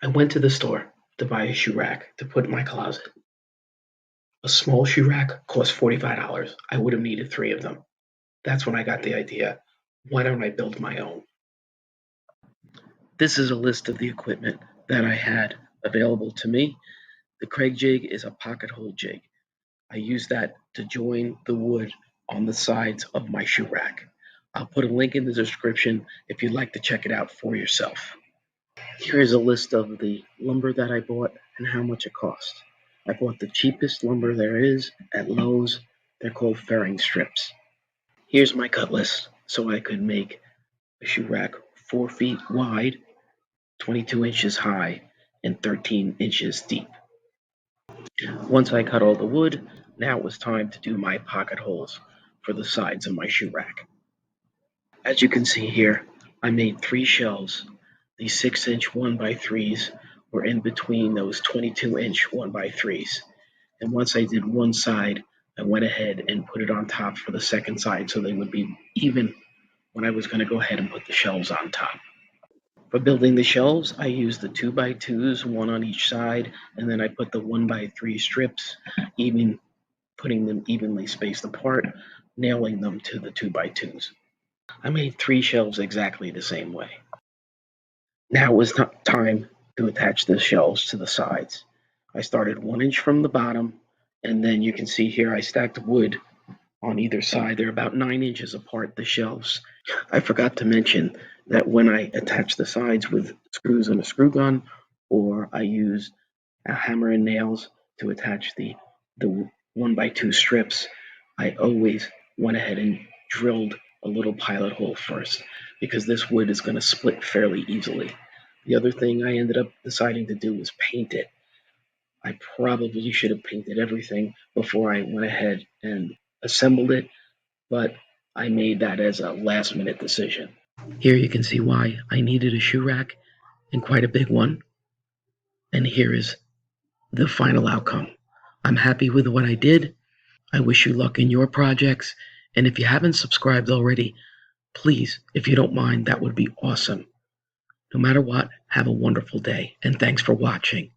I went to the store to buy a shoe rack to put in my closet. A small shoe rack cost $45. I would have needed three of them. That's when I got the idea. Why don't I build my own? This is a list of the equipment that I had available to me. The Kreg jig is a pocket hole jig. I use that to join the wood on the sides of my shoe rack. I'll put a link in the description if you'd like to check it out for yourself. Here is a list of the lumber that I bought and how much it cost. I bought the cheapest lumber there is at Lowe's. They're called fairing strips. Here's my cut list so I could make a shoe rack 4 feet wide, 22 inches high, and 13 inches deep. Once I cut all the wood, now it was time to do my pocket holes for the sides of my shoe rack. As you can see here, I made 3 shelves. These 6-inch 1x3s were in between those 22-inch 1x3s. And once I did one side, I went ahead and put it on top for the second side so they would be even when I was going to go ahead and put the shelves on top. For building the shelves, I used the 2x2s, one on each side, and then I put the 1x3 strips, putting them evenly spaced apart, nailing them to the 2x2s. I made 3 shelves exactly the same way. Now it was time to attach the shelves to the sides. I started 1 inch from the bottom, and then you can see here I stacked wood on either side. They're about 9 inches apart, the shelves. I forgot to mention that when I attach the sides with screws and a screw gun, or I use a hammer and nails to attach the 1x2 strips, I always went ahead and drilled a little pilot hole first, because this wood is going to split fairly easily. The other thing I ended up deciding to do was paint it. I probably should have painted everything before I went ahead and assembled it, but I made that as a last minute decision. Here you can see why I needed a shoe rack, and quite a big one. And here is the final outcome. I'm happy with what I did. I wish you luck in your projects, and if you haven't subscribed already, please, if you don't mind, that would be awesome. No matter what, have a wonderful day, and thanks for watching.